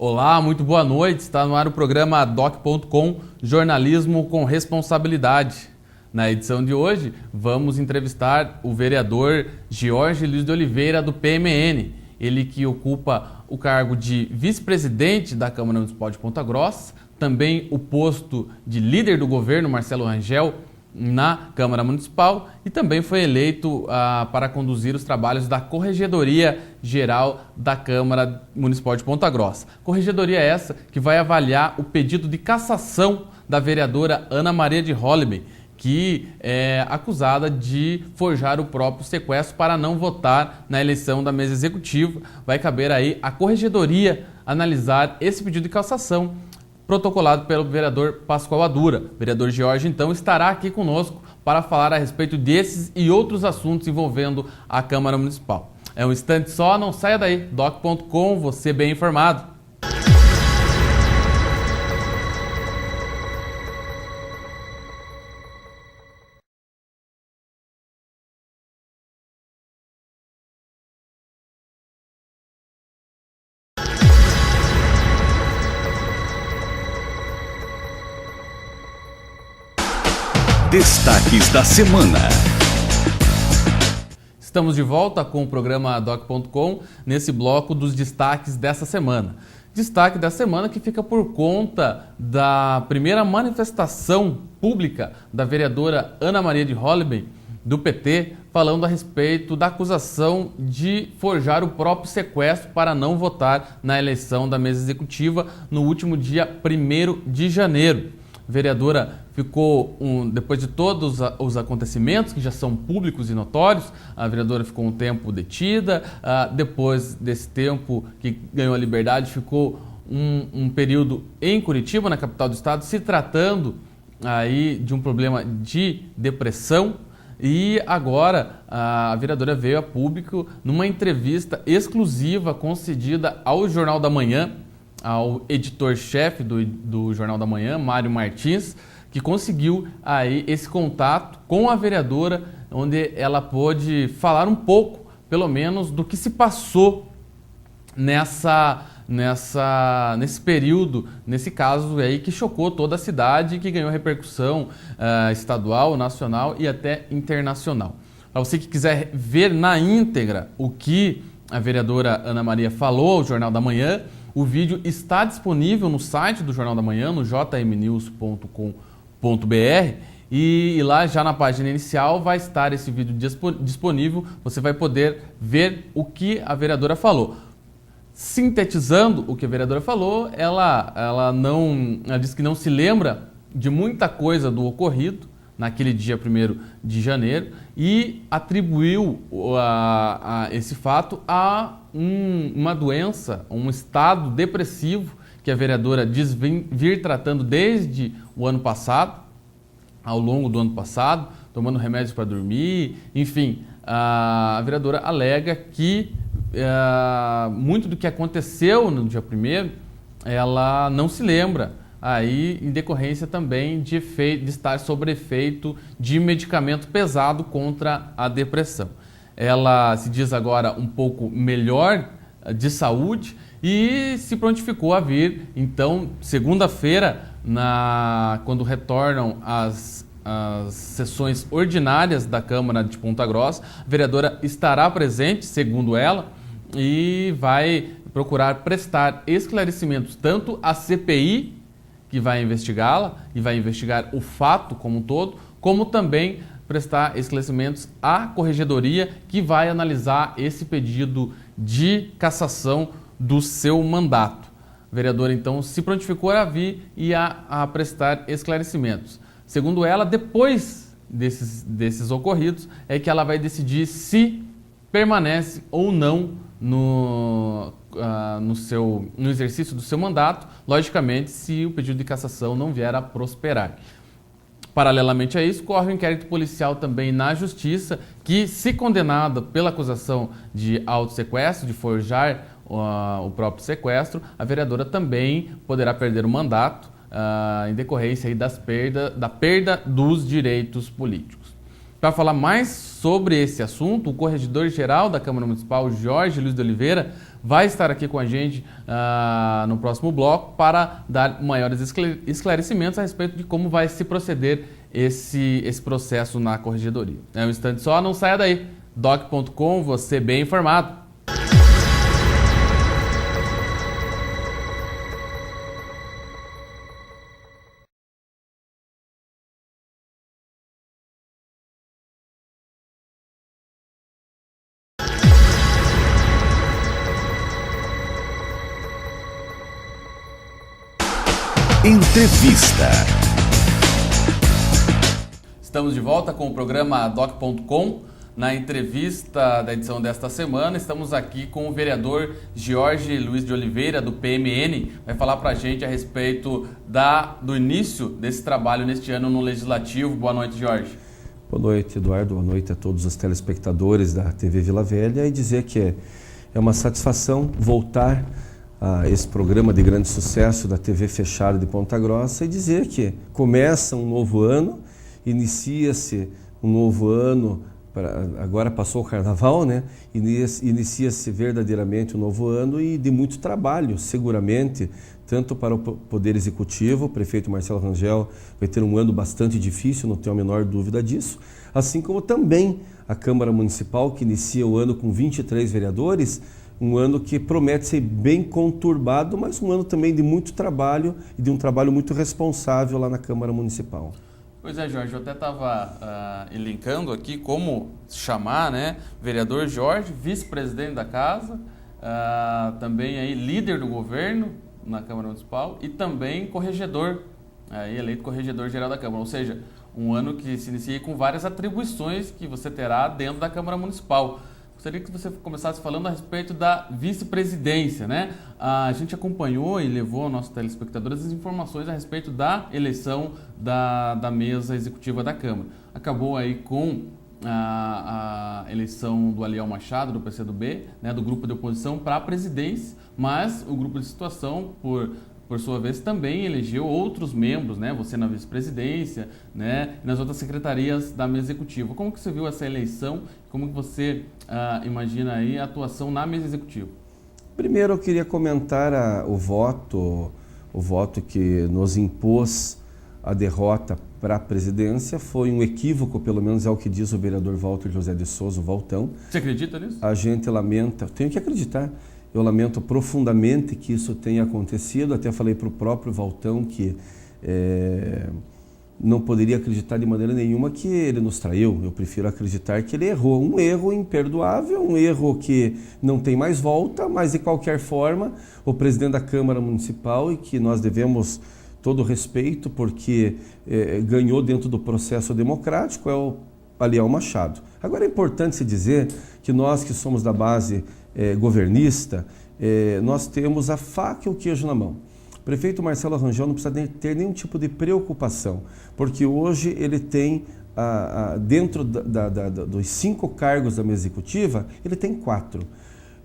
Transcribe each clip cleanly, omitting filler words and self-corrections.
Olá, muito boa noite. Está no ar o programa Doc.com, jornalismo com responsabilidade. Na edição de hoje, vamos entrevistar o vereador Jorge Luiz de Oliveira, do PMN. Ele que ocupa o cargo de vice-presidente da Câmara Municipal de Ponta Grossa, também o posto de líder do governo, Marcelo Rangel, na Câmara Municipal, e também foi eleito para conduzir os trabalhos da Corregedoria Geral da Câmara Municipal de Ponta Grossa. Corregedoria essa que vai avaliar o pedido de cassação da vereadora Ana Maria de Holliben, que é acusada de forjar o próprio sequestro para não votar na eleição da mesa executiva. Vai caber aí à Corregedoria analisar esse pedido de cassação protocolado pelo vereador Pascoal Adura. O vereador Jorge, então, estará aqui conosco para falar a respeito desses e outros assuntos envolvendo a Câmara Municipal. É um instante só, não saia daí. Doc.com, você bem informado. Destaques da semana. Estamos de volta com o programa Doc.com nesse bloco dos destaques dessa semana. Destaque da semana que fica por conta da primeira manifestação pública da vereadora Ana Maria de Holliben, do PT, falando a respeito da acusação de forjar o próprio sequestro para não votar na eleição da mesa executiva no último dia 1º de janeiro. A vereadora ficou, depois de todos os acontecimentos que já são públicos e notórios, a vereadora ficou um tempo detida, depois desse tempo que ganhou a liberdade, ficou um período em Curitiba, na capital do estado, se tratando aí de um problema de depressão. E agora a vereadora veio a público numa entrevista exclusiva concedida ao Jornal da Manhã, ao editor-chefe do Jornal da Manhã, Mário Martins, que conseguiu aí esse contato com a vereadora, onde ela pôde falar um pouco, pelo menos, do que se passou nesse período, nesse caso aí que chocou toda a cidade e que ganhou repercussão estadual, nacional e até internacional. Para você que quiser ver na íntegra o que a vereadora Ana Maria falou ao Jornal da Manhã, o vídeo está disponível no site do Jornal da Manhã, no jmnews.com.br, e lá já na página inicial vai estar esse vídeo disponível. Você vai poder ver o que a vereadora falou. Sintetizando o que a vereadora falou, ela disse que não se lembra de muita coisa do ocorrido naquele dia 1º de janeiro e atribuiu esse fato a uma doença, um estado depressivo que a vereadora diz vir tratando desde o ano passado, ao longo do ano passado, tomando remédios para dormir, enfim, a vereadora alega que muito do que aconteceu no dia 1º, ela não se lembra, aí em decorrência também de estar sob efeito de medicamento pesado contra a depressão. Ela se diz agora um pouco melhor de saúde e se prontificou a vir, então, segunda-feira, quando retornam as sessões ordinárias da Câmara de Ponta Grossa, a vereadora estará presente, segundo ela, e vai procurar prestar esclarecimentos tanto à CPI, que vai investigá-la e vai investigar o fato como um todo, como também prestar esclarecimentos à Corregedoria, que vai analisar esse pedido de cassação do seu mandato. A vereadora, então, se prontificou a vir e a prestar esclarecimentos. Segundo ela, depois desses ocorridos, é que ela vai decidir se permanece ou não no exercício do seu mandato, logicamente, se o pedido de cassação não vier a prosperar. Paralelamente a isso, corre um inquérito policial também na Justiça, que, se condenada pela acusação de autossequestro, de forjar o próprio sequestro, a vereadora também poderá perder o mandato em decorrência aí da perda dos direitos políticos. Para falar mais sobre esse assunto, o corregedor-geral da Câmara Municipal, Jorge Luiz de Oliveira, vai estar aqui com a gente no próximo bloco para dar maiores esclarecimentos a respeito de como vai se proceder esse processo na corregedoria. É um instante só, não saia daí. doc.com, você bem informado. Entrevista. Estamos de volta com o programa doc.com. Na entrevista da edição desta semana, estamos aqui com o vereador Jorge Luiz de Oliveira, do PMN. Vai falar para a gente a respeito do início desse trabalho neste ano no Legislativo. Boa noite, Jorge. Boa noite, Eduardo. Boa noite a todos os telespectadores da TV Vila Velha. E dizer que é uma satisfação voltar a esse programa de grande sucesso da TV fechada de Ponta Grossa e dizer que começa um novo ano, inicia-se um novo ano, agora passou o Carnaval, né? Inicia-se verdadeiramente um novo ano e de muito trabalho, seguramente, tanto para o Poder Executivo. O prefeito Marcelo Rangel vai ter um ano bastante difícil, não tenho a menor dúvida disso, assim como também a Câmara Municipal, que inicia o ano com 23 vereadores, um ano que promete ser bem conturbado, mas um ano também de muito trabalho e de um trabalho muito responsável lá na Câmara Municipal. Pois é, Jorge, eu até estava elencando aqui como chamar, né? Vereador Jorge, vice-presidente da casa, também aí líder do governo na Câmara Municipal e também corregedor, eleito corregedor-geral da Câmara, ou seja, um ano que se inicia com várias atribuições que você terá dentro da Câmara Municipal. Gostaria que você começasse falando a respeito da vice-presidência, né? A gente acompanhou e levou aos nossos telespectadores as informações a respeito da eleição da mesa executiva da Câmara. Acabou aí com a eleição do Aliel Machado, do PCdoB, né, do grupo de oposição para a presidência, mas o grupo de situação, por sua vez, também elegeu outros membros, né? Você na vice-presidência, né? E nas outras secretarias da mesa executiva. Como que você viu essa eleição? Como que você imagina aí a atuação na mesa executiva? Primeiro eu queria comentar o voto que nos impôs a derrota para a presidência. Foi um equívoco, pelo menos é o que diz o vereador Walter José de Souza, o Valtão. Você acredita nisso? A gente lamenta, tenho que acreditar. Eu lamento profundamente que isso tenha acontecido. Até falei para o próprio Valtão que não poderia acreditar de maneira nenhuma que ele nos traiu. Eu prefiro acreditar que ele errou. Um erro imperdoável, um erro que não tem mais volta, mas de qualquer forma, o presidente da Câmara Municipal, e que nós devemos todo o respeito, porque ganhou dentro do processo democrático, é o Aliel Machado. Agora é importante se dizer que nós que somos da base governista, nós temos a faca e o queijo na mão. O prefeito Marcelo Rangel não precisa ter nenhum tipo de preocupação, porque hoje ele tem, dentro dos 5 cargos da mesa executiva, ele tem 4.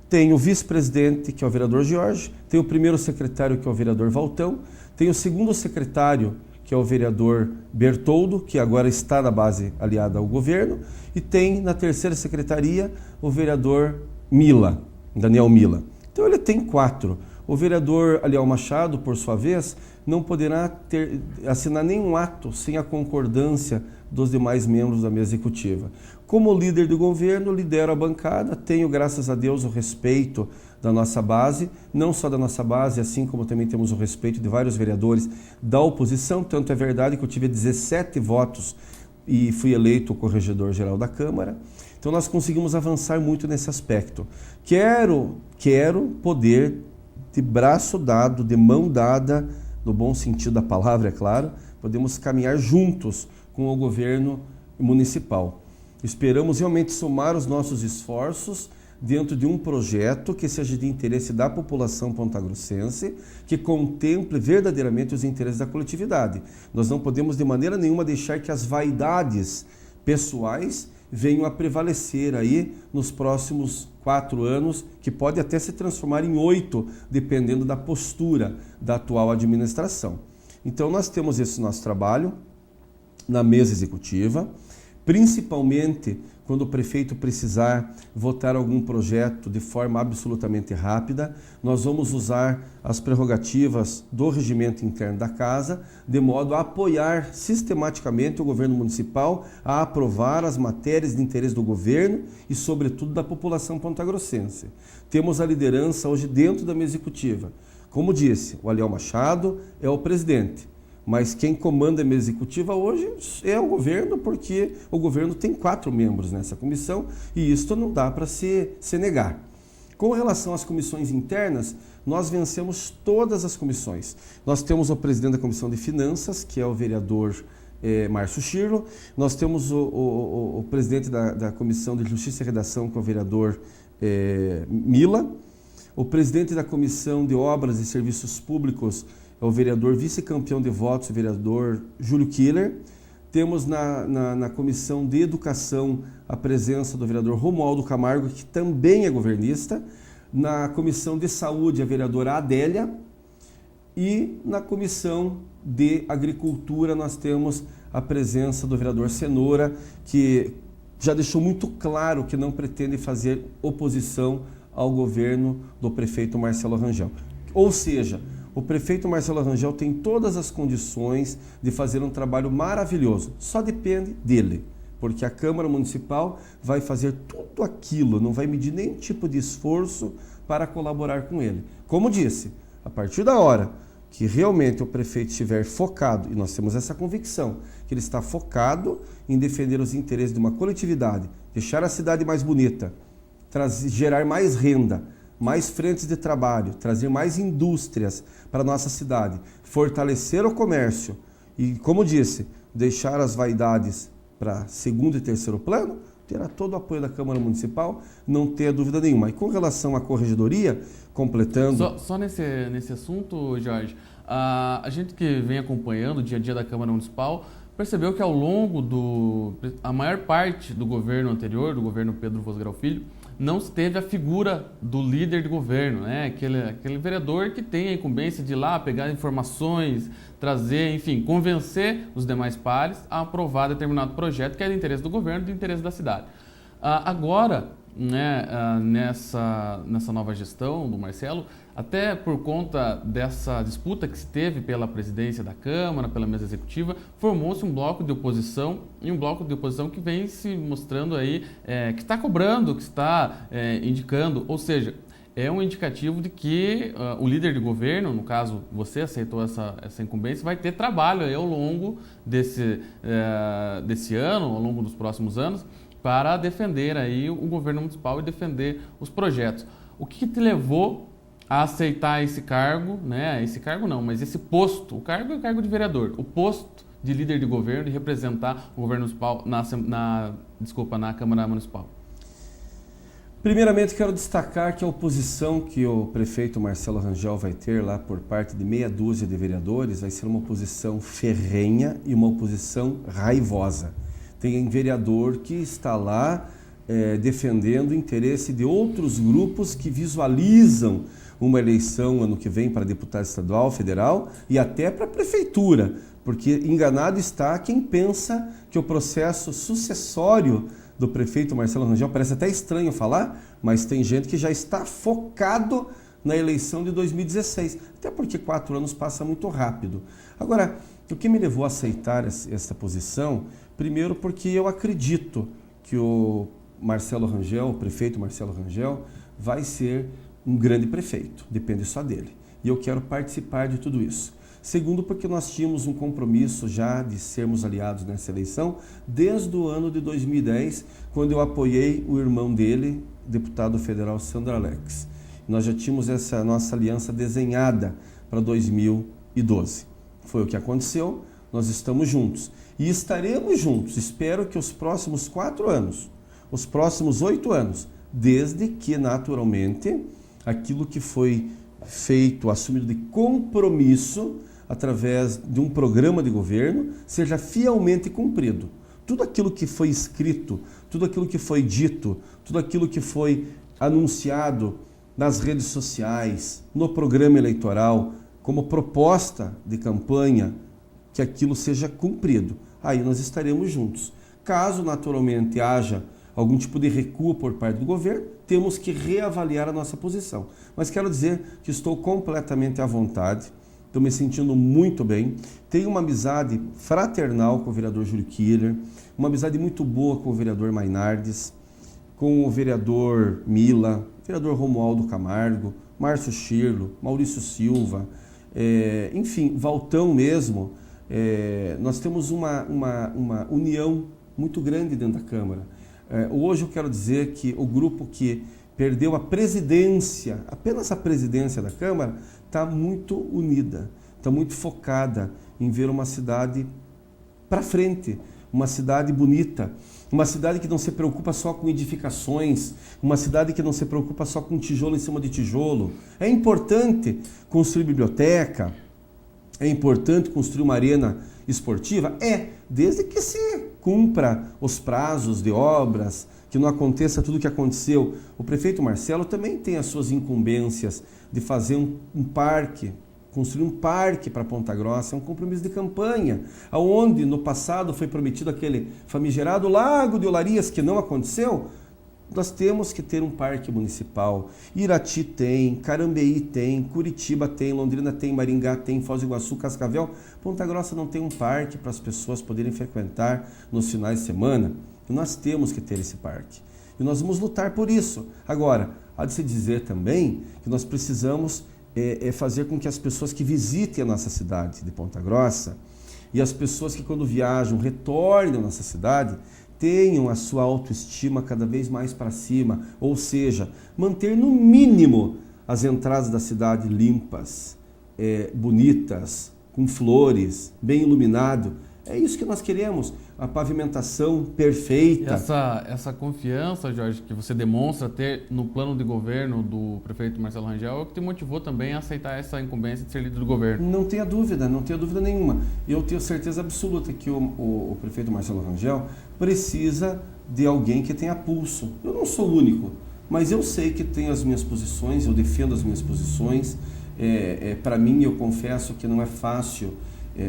Tem o vice-presidente, que é o vereador Jorge, tem o primeiro secretário, que é o vereador Valtão, tem o segundo secretário, que é o vereador Bertoldo, que agora está na base aliada ao governo, e tem na terceira secretaria o vereador Daniel Mila. Então ele tem 4. O vereador Aliel Machado, por sua vez, não poderá assinar nenhum ato sem a concordância dos demais membros da mesa executiva. Como líder do governo, lidero a bancada, tenho, graças a Deus, o respeito da nossa base, não só da nossa base, assim como também temos o respeito de vários vereadores da oposição. Tanto é verdade que eu tive 17 votos e fui eleito o corregedor-geral da Câmara. Então nós conseguimos avançar muito nesse aspecto. Quero poder, de braço dado, de mão dada, no bom sentido da palavra, é claro, podemos caminhar juntos com o governo municipal. Esperamos realmente somar os nossos esforços dentro de um projeto que seja de interesse da população pontagrossense, que contemple verdadeiramente os interesses da coletividade. Nós não podemos de maneira nenhuma deixar que as vaidades pessoais venham a prevalecer aí nos próximos 4 anos, que pode até se transformar em 8, dependendo da postura da atual administração. Então nós temos esse nosso trabalho na mesa executiva. principalmente quando o prefeito precisar votar algum projeto de forma absolutamente rápida. Nós vamos usar as prerrogativas do regimento interno da Casa, de modo a apoiar sistematicamente o governo municipal a aprovar as matérias de interesse do governo e, sobretudo, da população pontagrossense. Temos a liderança hoje dentro da mesa executiva. Como disse, o Aliel Machado é o presidente. Mas quem comanda a mesa executiva hoje é o governo, porque o governo tem 4 membros nessa comissão e isto não dá para se negar. Com relação às comissões internas, nós vencemos todas as comissões. Nós temos o presidente da Comissão de Finanças, que é o vereador Márcio Schirlo. Nós temos o presidente da Comissão de Justiça e Redação, que é o vereador Mila. O presidente da Comissão de Obras e Serviços Públicos é o vereador vice-campeão de votos, o vereador Júlio Killer. Temos na Comissão de Educação a presença do vereador Romualdo Camargo, que também é governista. Na Comissão de Saúde, a vereadora Adélia. E na Comissão de Agricultura, nós temos a presença do vereador Cenoura, que já deixou muito claro que não pretende fazer oposição ao governo do prefeito Marcelo Rangel. Ou seja, o prefeito Marcelo Rangel tem todas as condições de fazer um trabalho maravilhoso, só depende dele, porque a Câmara Municipal vai fazer tudo aquilo, não vai medir nenhum tipo de esforço para colaborar com ele. Como disse, a partir da hora que realmente o prefeito estiver focado, e nós temos essa convicção, que ele está focado em defender os interesses de uma coletividade, deixar a cidade mais bonita, gerar mais renda, mais frentes de trabalho, trazer mais indústrias para a nossa cidade, fortalecer o comércio e, como disse, deixar as vaidades para segundo e terceiro plano, terá todo o apoio da Câmara Municipal, não tenha dúvida nenhuma. E com relação à corregedoria, completando... Só nesse assunto, Jorge, a gente que vem acompanhando o dia a dia da Câmara Municipal percebeu que ao longo a maior parte do governo anterior, do governo Pedro Vosgrau Filho, não se teve a figura do líder de governo, né? Aquele vereador que tem a incumbência de ir lá pegar informações, trazer, enfim, convencer os demais pares a aprovar determinado projeto que é de interesse do governo, de interesse da cidade. Agora, né, nessa nova gestão do Marcelo, até por conta dessa disputa que se teve pela presidência da Câmara, pela mesa executiva, formou-se um bloco de oposição, e um bloco de oposição que vem se mostrando aí, que está cobrando, que está indicando, ou seja, é um indicativo de que o líder de governo, no caso você aceitou essa incumbência, vai ter trabalho aí ao longo desse ano, ao longo dos próximos anos, para defender aí o governo municipal e defender os projetos. O que te levou a aceitar esse cargo, né? Esse cargo não, mas esse posto. O cargo é o cargo de vereador. O posto de líder de governo, de representar o governo municipal na Câmara Municipal. Primeiramente, quero destacar que a oposição que o prefeito Marcelo Rangel vai ter lá por parte de meia dúzia de vereadores vai ser uma oposição ferrenha e uma oposição raivosa. Tem vereador que está lá defendendo o interesse de outros grupos que visualizam uma eleição ano que vem para deputado estadual, federal e até para a prefeitura, porque enganado está quem pensa que o processo sucessório do prefeito Marcelo Rangel, parece até estranho falar, mas tem gente que já está focado na eleição de 2016, até porque 4 anos passa muito rápido. Agora, o que me levou a aceitar essa posição, primeiro porque eu acredito que o Marcelo Rangel, o prefeito Marcelo Rangel, vai ser um grande prefeito, depende só dele. E eu quero participar de tudo isso. Segundo, porque nós tínhamos um compromisso já de sermos aliados nessa eleição desde o ano de 2010, quando eu apoiei o irmão dele, deputado federal Sandro Alex. Nós já tínhamos essa nossa aliança desenhada para 2012. Foi o que aconteceu, nós estamos juntos. E estaremos juntos, espero que os próximos 4 anos, os próximos 8 anos, desde que, naturalmente, aquilo que foi feito, assumido de compromisso através de um programa de governo, seja fielmente cumprido. Tudo aquilo que foi escrito, tudo aquilo que foi dito, tudo aquilo que foi anunciado nas redes sociais, no programa eleitoral, como proposta de campanha, que aquilo seja cumprido. Aí nós estaremos juntos. Caso naturalmente haja algum tipo de recuo por parte do governo, temos que reavaliar a nossa posição. Mas quero dizer que estou completamente à vontade, estou me sentindo muito bem, tenho uma amizade fraternal com o vereador Júlio Killer, uma amizade muito boa com o vereador Mainardes, com o vereador Mila, vereador Romualdo Camargo, Márcio Schirlo, Maurício Silva, enfim, Valtão mesmo. Nós temos uma união muito grande dentro da Câmara. Hoje eu quero dizer que o grupo que perdeu a presidência, apenas a presidência da Câmara, está muito unida, está muito focada em ver uma cidade para frente, uma cidade bonita, uma cidade que não se preocupa só com edificações, uma cidade que não se preocupa só com tijolo em cima de tijolo. É importante construir biblioteca, é importante construir uma arena esportiva? Desde que se cumpra os prazos de obras, que não aconteça tudo o que aconteceu. O prefeito Marcelo também tem as suas incumbências de fazer um parque, construir um parque para Ponta Grossa, é um compromisso de campanha, onde no passado foi prometido aquele famigerado Lago de Olarias, que não aconteceu. Nós temos que ter um parque municipal. Irati tem, Carambeí tem, Curitiba tem, Londrina tem, Maringá tem, Foz do Iguaçu, Cascavel. Ponta Grossa não tem um parque para as pessoas poderem frequentar nos finais de semana. E nós temos que ter esse parque. E nós vamos lutar por isso. Agora, há de se dizer também que nós precisamos fazer com que as pessoas que visitem a nossa cidade de Ponta Grossa e as pessoas que quando viajam retornem à nossa cidade tenham a sua autoestima cada vez mais para cima, ou seja, manter no mínimo as entradas da cidade limpas, bonitas, com flores, bem iluminado. É isso que nós queremos, a pavimentação perfeita. Essa confiança, Jorge, que você demonstra ter no plano de governo do prefeito Marcelo Rangel é o que te motivou também a aceitar essa incumbência de ser líder do governo. Não tenha dúvida nenhuma. Eu tenho certeza absoluta que o prefeito Marcelo Rangel precisa de alguém que tenha pulso. Eu não sou o único, mas eu sei que tenho as minhas posições, eu defendo as minhas posições. Para mim, eu confesso que não é fácil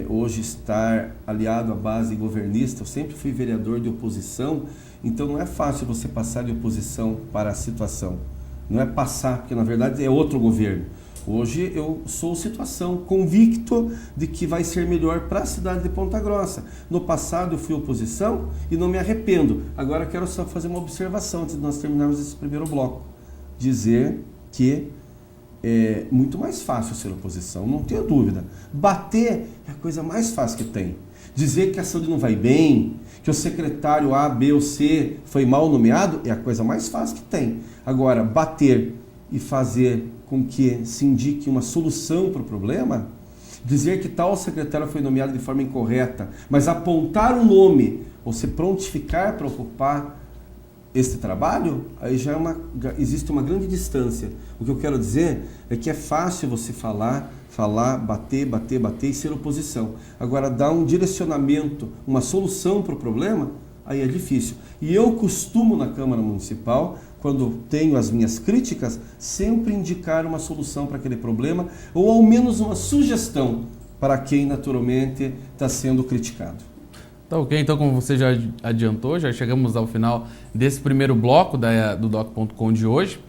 hoje estar aliado à base governista. Eu sempre fui vereador de oposição, então não é fácil você passar de oposição para a situação. Não é passar, porque na verdade é outro governo. Hoje eu sou situação, convicto de que vai ser melhor para a cidade de Ponta Grossa. No passado eu fui oposição e não me arrependo. Agora quero só fazer uma observação antes de nós terminarmos esse primeiro bloco. Dizer que é muito mais fácil ser oposição, não tenho dúvida. Bater é a coisa mais fácil que tem. Dizer que a saúde não vai bem, que o secretário A, B ou C foi mal nomeado, é a coisa mais fácil que tem. Agora, bater e fazer com que se indique uma solução para o problema, dizer que tal secretário foi nomeado de forma incorreta, mas apontar um nome ou se prontificar para ocupar este trabalho, aí já existe uma grande distância. O que eu quero dizer é que é fácil você falar, bater e ser oposição. Agora, dar um direcionamento, uma solução para o problema, aí é difícil. E eu costumo, na Câmara Municipal, quando tenho as minhas críticas, sempre indicar uma solução para aquele problema, ou ao menos uma sugestão para quem naturalmente está sendo criticado. Tá ok, então como você já adiantou, já chegamos ao final desse primeiro bloco do Doc.com de hoje.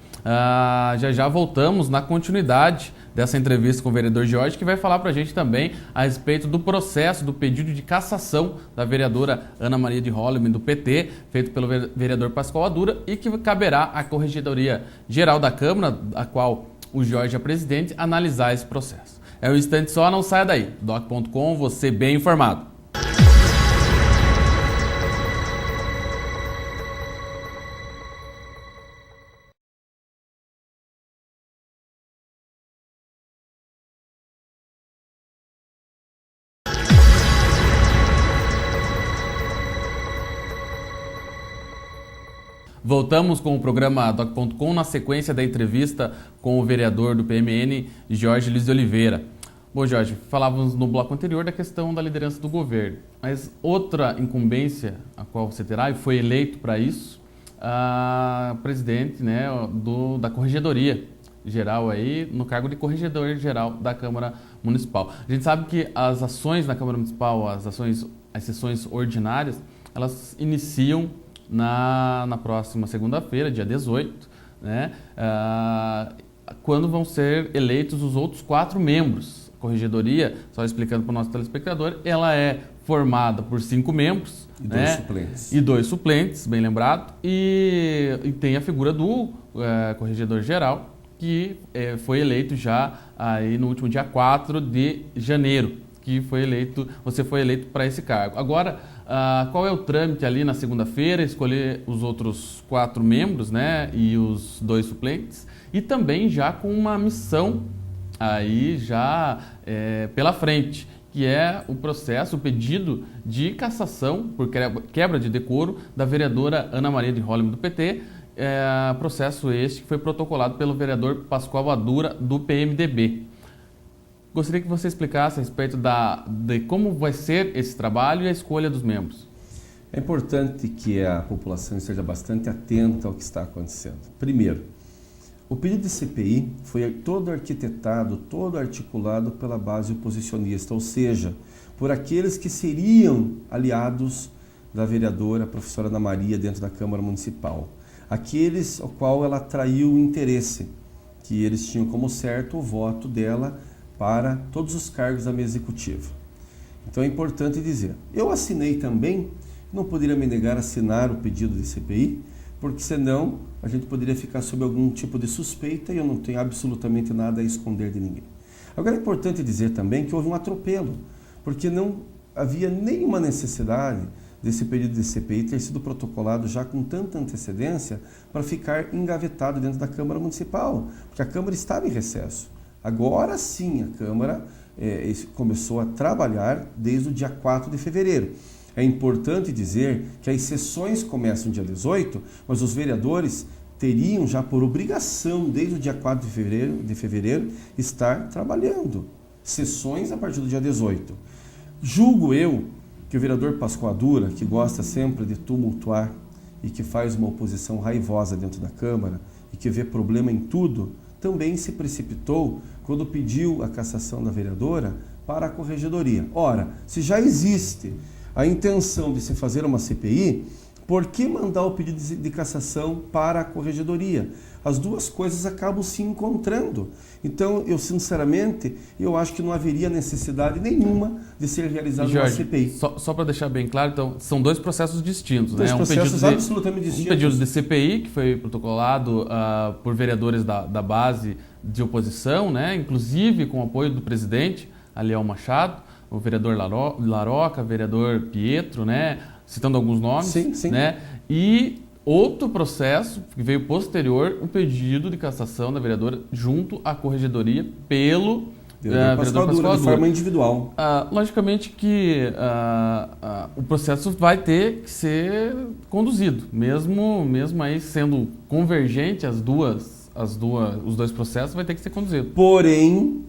Já voltamos na continuidade dessa entrevista com o vereador Jorge, que vai falar para a gente também a respeito do processo do pedido de cassação da vereadora Ana Maria de Holleman, do PT, feito pelo vereador Pascoal Adura, e que caberá à Corregedoria Geral da Câmara, a qual o Jorge é presidente, analisar esse processo. É um instante só, não saia daí. Doc.com, você bem informado. Voltamos com o programa Doc.com na sequência da entrevista com o vereador do PMN, Jorge Luiz de Oliveira. Bom, Jorge, falávamos no bloco anterior da questão da liderança do governo, mas outra incumbência a qual você terá, e foi eleito para isso, a presidente, né, da Corregedoria Geral aí, no cargo de Corregedor Geral da Câmara Municipal. A gente sabe que as ações na Câmara Municipal, as sessões ordinárias, elas iniciam na próxima segunda-feira, dia 18, né? Quando vão ser eleitos os outros 4 membros. A corregedoria, só explicando para o nosso telespectador, ela é formada por 5 membros, E 2 né? suplentes. E 2 suplentes, bem lembrado, e tem a figura do corregedor geral, que foi eleito já aí no último dia 4 de janeiro, que você foi eleito para esse cargo. Agora, qual é o trâmite ali na segunda-feira? Escolher os outros 4 membros, né, e os 2 suplentes, e também já com uma missão aí já pela frente, que é o processo, o pedido de cassação por quebra de decoro da vereadora Ana Maria de Holliman do PT, processo este que foi protocolado pelo vereador Pascoal Badura do PMDB. Gostaria que você explicasse a respeito de como vai ser esse trabalho e a escolha dos membros. É importante que a população esteja bastante atenta ao que está acontecendo. Primeiro, o pedido de CPI foi todo arquitetado, todo articulado pela base oposicionista, ou seja, por aqueles que seriam aliados da vereadora professora Ana Maria dentro da Câmara Municipal. Aqueles ao qual ela atraiu o interesse, que eles tinham como certo o voto dela para todos os cargos da mesa executiva. Então é importante dizer, eu assinei também, não poderia me negar a assinar o pedido de CPI, porque senão a gente poderia ficar sob algum tipo de suspeita e eu não tenho absolutamente nada a esconder de ninguém. Agora é importante dizer também que houve um atropelo, porque não havia nenhuma necessidade desse pedido de CPI ter sido protocolado já com tanta antecedência para ficar engavetado dentro da Câmara Municipal, porque a Câmara estava em recesso. Agora sim a Câmara começou a trabalhar desde o dia 4 de fevereiro. É importante dizer que as sessões começam dia 18, mas os vereadores teriam já por obrigação, desde o dia 4 de fevereiro, estar trabalhando. Sessões a partir do dia 18. Julgo eu que o vereador Pascoal Badura, que gosta sempre de tumultuar e que faz uma oposição raivosa dentro da Câmara e que vê problema em tudo, também se precipitou quando pediu a cassação da vereadora para a corregedoria. Ora, se já existe a intenção de se fazer uma CPI, por que mandar o pedido de cassação para a corregedoria? As duas coisas acabam se encontrando. Então, eu sinceramente, eu acho que não haveria necessidade nenhuma de ser realizada uma CPI. Só para deixar bem claro, então, são 2 processos distintos. Dois processos absolutamente distintos. Um pedido de CPI, que foi protocolado por vereadores da base de oposição, né, inclusive com o apoio do presidente, Aliel Machado, o vereador Laroca, o vereador Pietro, né, citando alguns nomes. Sim, sim. Né, e outro processo que veio posterior, o pedido de cassação da vereadora junto à corregedoria pelo vereador Pascoal Badura, de forma individual. Logicamente que o processo vai ter que ser conduzido, mesmo aí sendo convergente os 2 processos, vai ter que ser conduzido. Porém,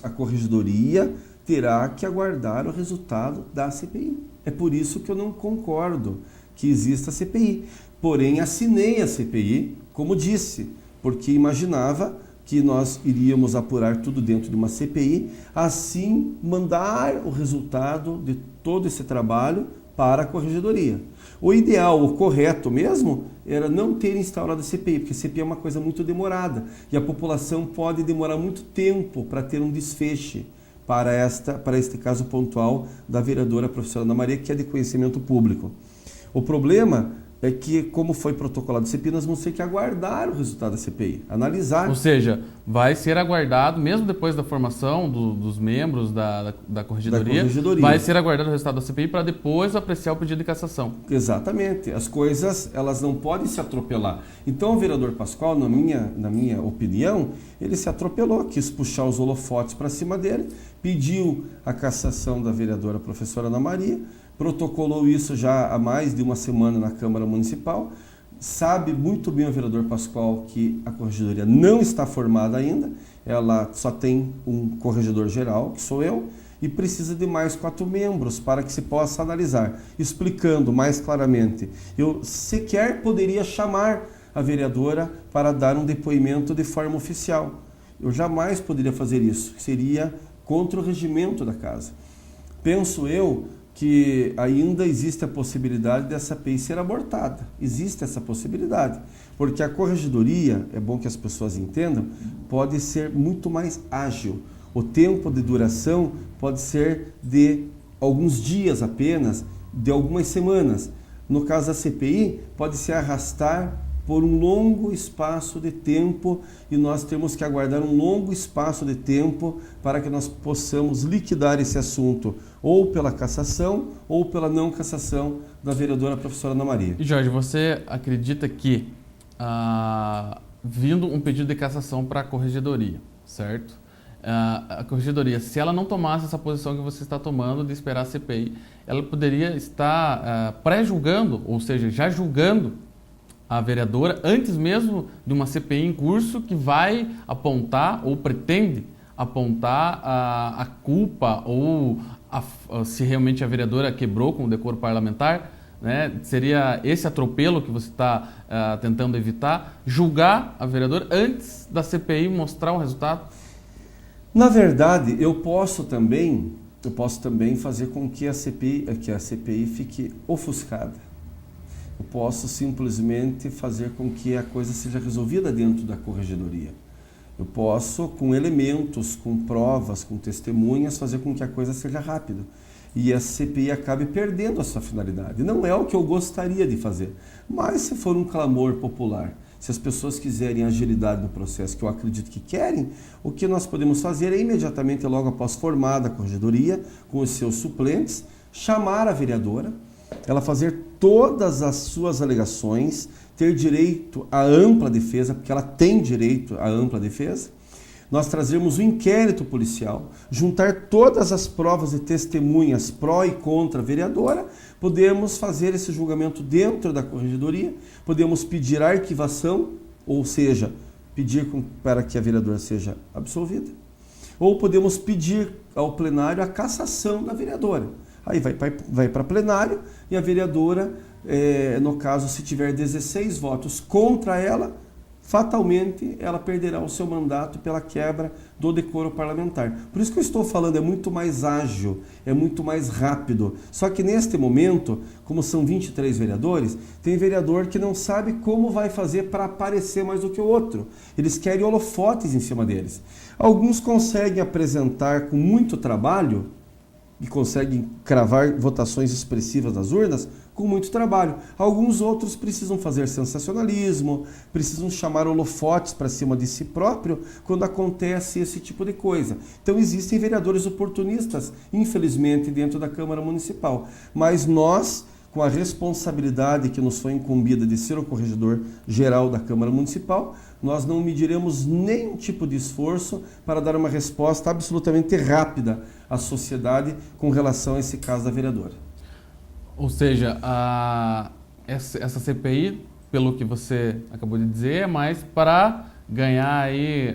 a corregedoria, terá que aguardar o resultado da CPI. É por isso que eu não concordo que exista a CPI. Porém, assinei a CPI, como disse, porque imaginava que nós iríamos apurar tudo dentro de uma CPI, assim mandar o resultado de todo esse trabalho para a corregedoria. O ideal, o correto mesmo, era não ter instaurado a CPI, porque a CPI é uma coisa muito demorada e a população pode demorar muito tempo para ter um desfecho para este caso pontual da vereadora professora Ana Maria, que é de conhecimento público. O problema é que, como foi protocolado a CPI, nós vamos ter que aguardar o resultado da CPI, analisar. Ou seja, vai ser aguardado, mesmo depois da formação dos membros da corregedoria, vai ser aguardado o resultado da CPI para depois apreciar o pedido de cassação. Exatamente. As coisas, elas não podem se atropelar. Então, o vereador Pascoal, na minha opinião, ele se atropelou, quis puxar os holofotes para cima dele, pediu a cassação da vereadora professora Ana Maria, protocolou isso já há mais de uma semana na Câmara Municipal. Sabe muito bem o vereador Pascoal que a corregedoria não está formada ainda, ela só tem um corregedor geral, que sou eu, e precisa de mais 4 membros para que se possa analisar, explicando mais claramente. Eu sequer poderia chamar a vereadora para dar um depoimento de forma oficial. Eu jamais poderia fazer isso, seria contra o regimento da casa. Penso eu que ainda existe a possibilidade dessa CPI ser abortada. Existe essa possibilidade, porque a corregedoria, é bom que as pessoas entendam, pode ser muito mais ágil. O tempo de duração pode ser de alguns dias apenas, de algumas semanas. No caso da CPI, pode se arrastar por um longo espaço de tempo e nós temos que aguardar um longo espaço de tempo para que nós possamos liquidar esse assunto, ou pela cassação ou pela não cassação da vereadora professora Ana Maria. E Jorge, você acredita que, vindo um pedido de cassação para a corregedoria, certo? A corregedoria, se ela não tomasse essa posição que você está tomando de esperar a CPI, ela poderia estar pré-julgando, ou seja, já julgando a vereadora antes mesmo de uma CPI em curso que vai apontar ou pretende apontar a culpa ou se realmente a vereadora quebrou com o decoro parlamentar, né? Seria esse atropelo que você está tentando evitar, julgar a vereadora antes da CPI mostrar o resultado? Na verdade, eu posso também fazer com que a CPI fique ofuscada. Eu posso simplesmente fazer com que a coisa seja resolvida dentro da corregedoria. Eu posso, com elementos, com provas, com testemunhas, fazer com que a coisa seja rápida. E a CPI acabe perdendo a sua finalidade. Não é o que eu gostaria de fazer. Mas se for um clamor popular, se as pessoas quiserem agilidade no processo, que eu acredito que querem, o que nós podemos fazer é imediatamente, logo após formada a corregedoria, com os seus suplentes, chamar a vereadora, ela fazer todas as suas alegações, ter direito à ampla defesa, porque ela tem direito à ampla defesa, nós trazermos um inquérito policial, juntar todas as provas e testemunhas pró e contra a vereadora, podemos fazer esse julgamento dentro da corregedoria, podemos pedir a arquivação, ou seja, pedir para que a vereadora seja absolvida, ou podemos pedir ao plenário a cassação da vereadora. Aí vai para plenário e a vereadora, no caso, se tiver 16 votos contra ela, fatalmente ela perderá o seu mandato pela quebra do decoro parlamentar. Por isso que eu estou falando, é muito mais ágil, é muito mais rápido. Só que neste momento, como são 23 vereadores, tem vereador que não sabe como vai fazer para aparecer mais do que o outro. Eles querem holofotes em cima deles. Alguns conseguem apresentar com muito trabalho e conseguem cravar votações expressivas nas urnas com muito trabalho. Alguns outros precisam fazer sensacionalismo, precisam chamar holofotes para cima de si próprio quando acontece esse tipo de coisa. Então existem vereadores oportunistas, infelizmente, dentro da Câmara Municipal. Mas nós, com a responsabilidade que nos foi incumbida de ser o corregedor geral da Câmara Municipal, nós não mediremos nenhum tipo de esforço para dar uma resposta absolutamente rápida à sociedade com relação a esse caso da vereadora. Ou seja, essa CPI, pelo que você acabou de dizer, é mais para ganhar aí,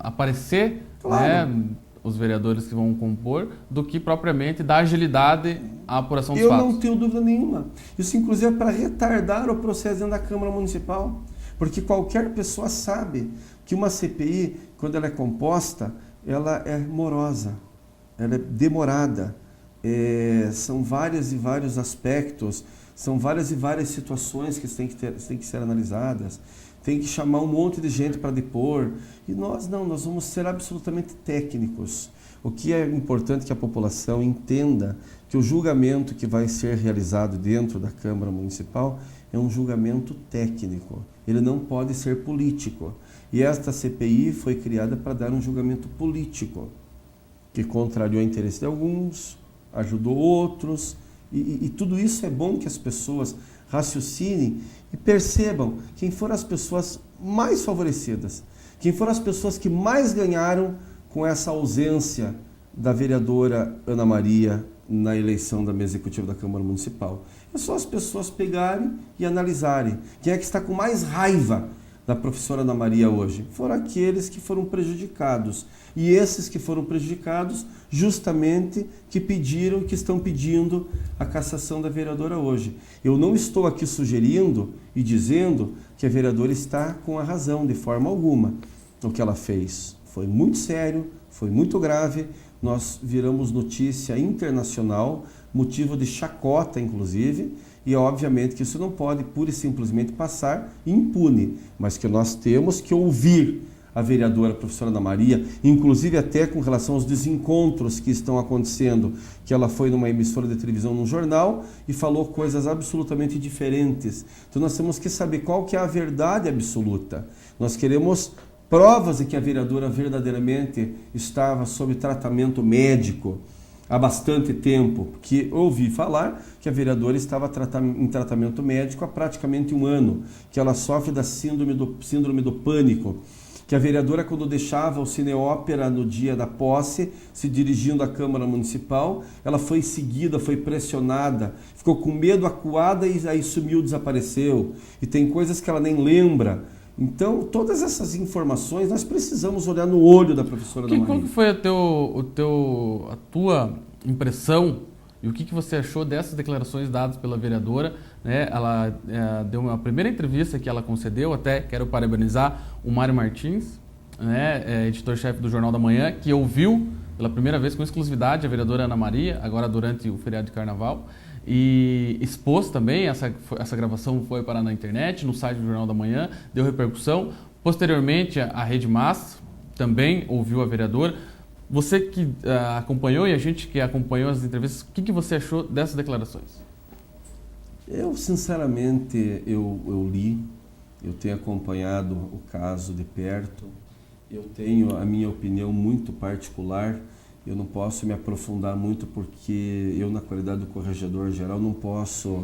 aparecer, claro, né, os vereadores que vão compor, do que propriamente dar agilidade à apuração dos fatos. Eu não tenho dúvida nenhuma. Isso, inclusive, é para retardar o processo dentro da Câmara Municipal. Porque qualquer pessoa sabe que uma CPI, quando ela é composta, ela é morosa, ela é demorada. São vários e vários aspectos, são várias e várias situações que têm que ser analisadas. Tem que chamar um monte de gente para depor. E nós não, nós vamos ser absolutamente técnicos. O que é importante que a população entenda que o julgamento que vai ser realizado dentro da Câmara Municipal é um julgamento técnico. Ele não pode ser político. E esta CPI foi criada para dar um julgamento político, que contrariou o interesse de alguns, ajudou outros, e tudo isso é bom que as pessoas raciocinem e percebam quem foram as pessoas mais favorecidas, quem foram as pessoas que mais ganharam com essa ausência da vereadora Ana Maria na eleição da mesa executiva da Câmara Municipal. É só as pessoas pegarem e analisarem. Quem é que está com mais raiva da professora Ana Maria hoje? Foram aqueles que foram prejudicados. E esses que foram prejudicados, justamente, que estão pedindo a cassação da vereadora hoje. Eu não estou aqui sugerindo e dizendo que a vereadora está com a razão, de forma alguma. O que ela fez foi muito sério, foi muito grave. Nós viramos notícia internacional motivo de chacota, inclusive, e obviamente que isso não pode pura e simplesmente passar impune, mas que nós temos que ouvir a vereadora professora Ana Maria, inclusive até com relação aos desencontros que estão acontecendo, que ela foi numa emissora de televisão, num jornal, e falou coisas absolutamente diferentes. Então nós temos que saber qual que é a verdade absoluta. Nós queremos provas de que a vereadora verdadeiramente estava sob tratamento médico há bastante tempo, porque ouvi falar que a vereadora estava em tratamento médico há praticamente 1 ano, que ela sofre da síndrome do pânico, que a vereadora, quando deixava o Cineópera no dia da posse, se dirigindo à Câmara Municipal, ela foi seguida, foi pressionada, ficou com medo, acuada e aí sumiu, desapareceu. E tem coisas que ela nem lembra. Então, todas essas informações, nós precisamos olhar no olho da professora Ana Maria. Qual que foi a tua impressão e o que você achou dessas declarações dadas pela vereadora? Né? Ela deu uma primeira entrevista que ela concedeu, até quero parabenizar o Mário Martins, né, editor-chefe do Jornal da Manhã, que ouviu pela primeira vez com exclusividade a vereadora Ana Maria, agora durante o feriado de Carnaval, e expôs também, essa gravação foi parar na internet, no site do Jornal da Manhã, deu repercussão. Posteriormente, a Rede Mas também ouviu a vereadora. Você que acompanhou e a gente que acompanhou as entrevistas, o que você achou dessas declarações? Eu, sinceramente, eu li, eu tenho acompanhado o caso de perto, eu tenho a minha opinião muito particular, eu não posso me aprofundar muito porque eu, na qualidade do corregedor-geral, não posso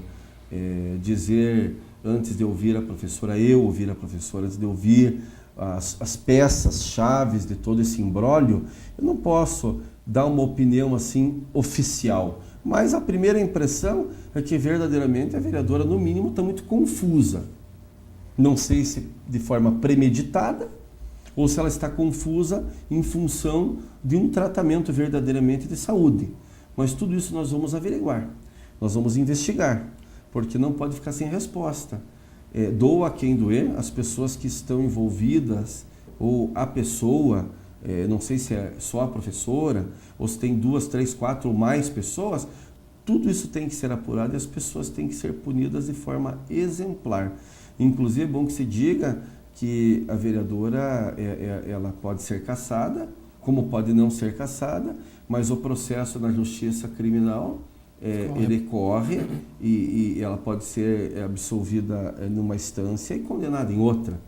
dizer, antes de ouvir a professora, antes de ouvir as peças chaves de todo esse imbróglio, eu não posso dar uma opinião assim oficial. Mas a primeira impressão é que verdadeiramente a vereadora, no mínimo, está muito confusa. Não sei se de forma premeditada ou se ela está confusa em função de um tratamento verdadeiramente de saúde. Mas tudo isso nós vamos averiguar, nós vamos investigar, porque não pode ficar sem resposta. Doa a quem doer, as pessoas que estão envolvidas ou a pessoa, não sei se é só a professora ou se tem 2, 3, 4 ou mais pessoas, tudo isso tem que ser apurado e as pessoas têm que ser punidas de forma exemplar. Inclusive é bom que se diga que a vereadora ela pode ser cassada, como pode não ser cassada, mas o processo na justiça criminal ele corre e ela pode ser absolvida numa instância e condenada em outra.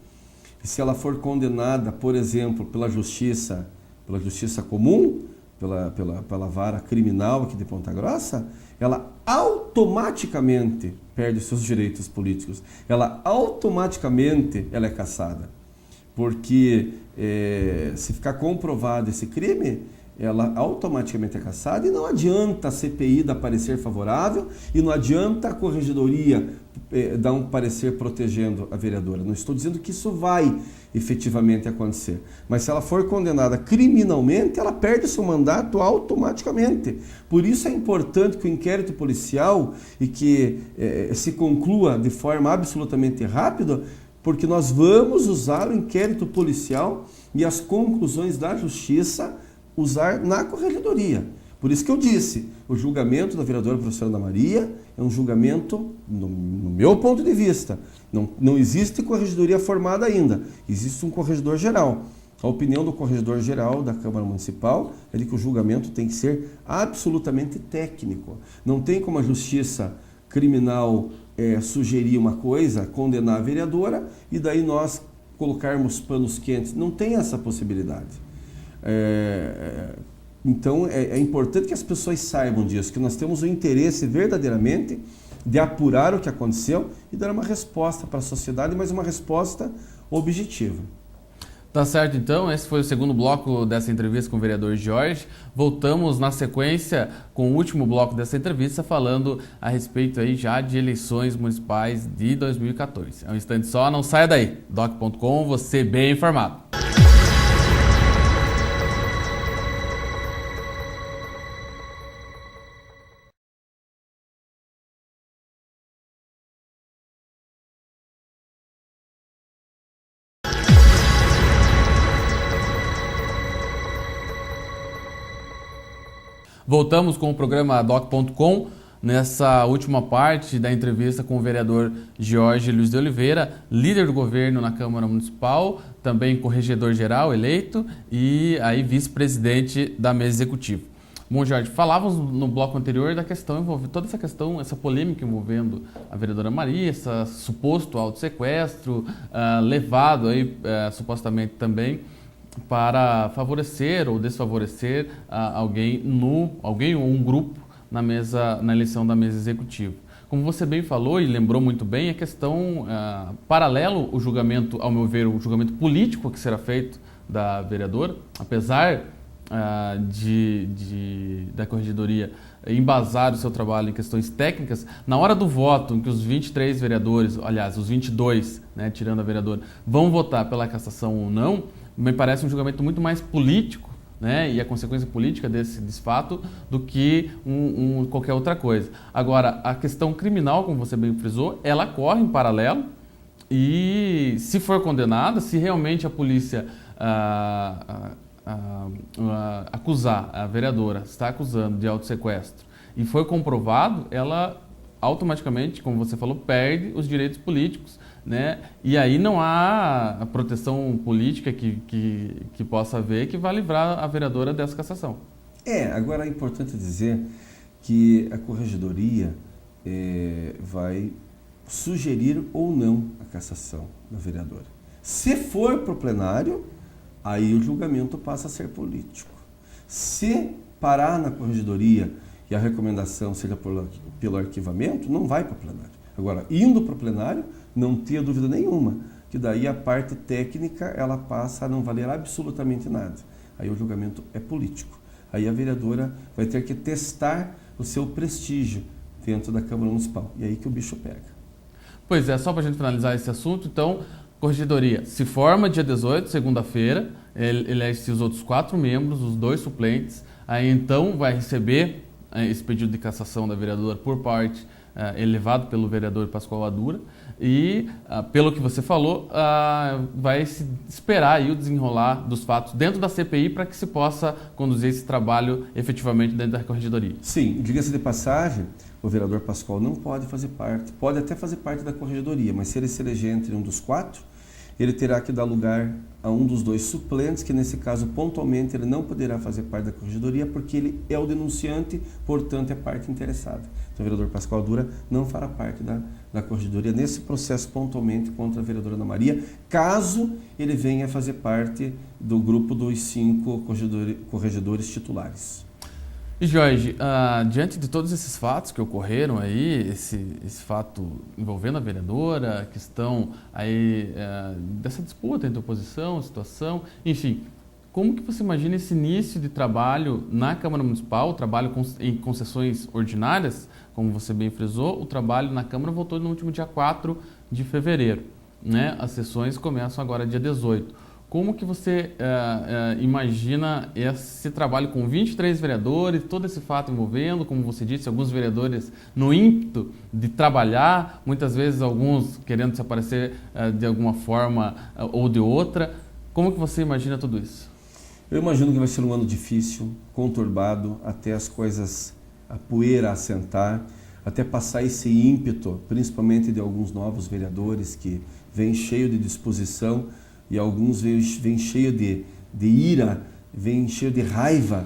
E se ela for condenada, por exemplo, pela justiça comum, pela vara criminal aqui de Ponta Grossa, ela automaticamente perde seus direitos políticos. Ela automaticamente é cassada. Porque se ficar comprovado esse crime, ela automaticamente é cassada e não adianta a CPI dar parecer favorável e não adianta a corregedoria dar um parecer protegendo a vereadora. Não estou dizendo que isso vai efetivamente acontecer, mas se ela for condenada criminalmente, ela perde seu mandato automaticamente. Por isso é importante que o inquérito policial e que se conclua de forma absolutamente rápida, porque nós vamos usar o inquérito policial e as conclusões da justiça usar na corregedoria. Por isso que eu disse, o julgamento da vereadora professora Ana Maria é um julgamento, no meu ponto de vista, não existe corregedoria formada ainda, existe um corregedor geral. A opinião do corregedor geral da Câmara Municipal é de que o julgamento tem que ser absolutamente técnico. Não tem como a justiça criminal sugerir uma coisa, condenar a vereadora e daí nós colocarmos panos quentes. Não tem essa possibilidade. Então é importante que as pessoas saibam disso, que nós temos o interesse verdadeiramente de apurar o que aconteceu e dar uma resposta para a sociedade, mas uma resposta objetiva. Tá certo, então. Esse foi o segundo bloco dessa entrevista com o vereador Jorge. Voltamos na sequência com o último bloco dessa entrevista, falando a respeito aí já de eleições municipais de 2014. É um instante só, não saia daí. Doc.com, você bem informado. Voltamos com o programa Doc.com. Nessa última parte da entrevista com o vereador Jorge Luiz de Oliveira, líder do governo na Câmara Municipal, também corregedor-geral eleito e aí vice-presidente da mesa executiva. Bom, Jorge, falávamos no bloco anterior da questão envolvendo toda essa questão, essa polêmica envolvendo a vereadora Maria, esse suposto autossequestro, levado aí supostamente também para favorecer ou desfavorecer alguém ou um grupo na eleição da mesa executiva. Como você bem falou e lembrou muito bem, a questão paralelo ao julgamento, ao meu ver, o julgamento político que será feito da vereadora, apesar da corregedoria embasar o seu trabalho em questões técnicas, na hora do voto, em que os 23 vereadores, aliás, os 22, né, tirando a vereadora, vão votar pela cassação ou não, me parece um julgamento muito mais político, né, e a consequência política desse fato do que qualquer outra coisa. Agora, a questão criminal, como você bem frisou, ela corre em paralelo e, se for condenada, se realmente a polícia acusar, a vereadora está acusando de autossequestro e foi comprovado, ela automaticamente, como você falou, perde os direitos políticos, né? E aí não há a proteção política que possa haver que vai livrar a vereadora dessa cassação. Agora é importante dizer que a corregedoria vai sugerir ou não a cassação da vereadora. Se for para o plenário, aí o julgamento passa a ser político. Se parar na corregedoria e a recomendação seja pelo arquivamento, não vai para o plenário. Agora, indo para o plenário, não tenha dúvida nenhuma, que daí a parte técnica ela passa a não valer absolutamente nada. Aí o julgamento é político. Aí a vereadora vai ter que testar o seu prestígio dentro da Câmara Municipal. E aí que o bicho pega. Pois é, só para a gente finalizar esse assunto, então, corregedoria se forma dia 18, segunda-feira, elege-se os outros 4 membros, os 2 suplentes, aí então vai receber esse pedido de cassação da vereadora por parte elevado pelo vereador Pascoal Adura e, pelo que você falou, vai se esperar aí o desenrolar dos fatos dentro da CPI para que se possa conduzir esse trabalho efetivamente dentro da corregedoria. Sim, diga-se de passagem, o vereador Pascoal não pode fazer parte, pode até fazer parte da corregedoria, mas se ele se eleger entre um dos 4, ele terá que dar lugar a um dos 2 suplentes, que nesse caso, pontualmente, ele não poderá fazer parte da corregedoria, porque ele é o denunciante, portanto, é parte interessada. Então, o vereador Pascoal Adura não fará parte da corregedoria nesse processo pontualmente contra a vereadora Ana Maria, caso ele venha fazer parte do grupo dos 5 corregedores titulares. E Jorge, diante de todos esses fatos que ocorreram aí, esse fato envolvendo a vereadora, a questão aí dessa disputa entre oposição, situação, enfim, como que você imagina esse início de trabalho na Câmara Municipal, o trabalho em concessões ordinárias, como você bem frisou, o trabalho na Câmara voltou no último dia 4 de fevereiro, né? As sessões começam agora dia 18. Como que você imagina esse trabalho com 23 vereadores, todo esse fato envolvendo, como você disse, alguns vereadores no ímpeto de trabalhar, muitas vezes alguns querendo se aparecer de alguma forma ou de outra. Como que você imagina tudo isso? Eu imagino que vai ser um ano difícil, conturbado, até as coisas, a poeira assentar, até passar esse ímpeto, principalmente de alguns novos vereadores que vêm cheio de disposição, e alguns vêm cheio de ira, vêm cheio de raiva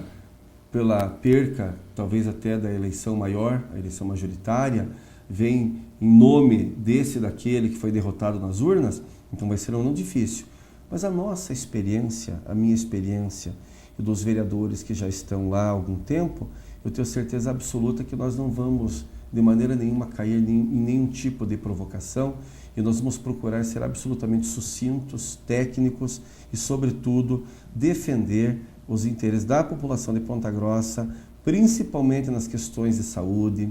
pela perca, talvez até da eleição maior, a eleição majoritária, vêm em nome desse, daquele que foi derrotado nas urnas, então vai ser um ano difícil. Mas a nossa experiência, a minha experiência e dos vereadores que já estão lá há algum tempo, eu tenho certeza absoluta que nós não vamos de maneira nenhuma cair em nenhum tipo de provocação, e nós vamos procurar ser absolutamente sucintos, técnicos e, sobretudo, defender os interesses da população de Ponta Grossa, principalmente nas questões de saúde,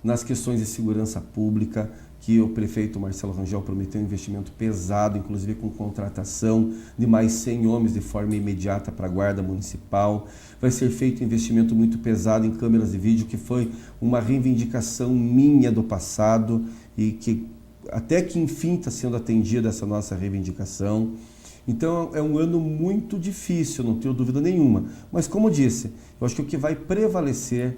nas questões de segurança pública, que o prefeito Marcelo Rangel prometeu um investimento pesado, inclusive com contratação de mais 100 homens de forma imediata para a Guarda Municipal. Vai ser feito um investimento muito pesado em câmeras de vídeo, que foi uma reivindicação minha do passado e que até que enfim está sendo atendida essa nossa reivindicação. Então é um ano muito difícil, não tenho dúvida nenhuma. Mas como disse, eu acho que o que vai prevalecer,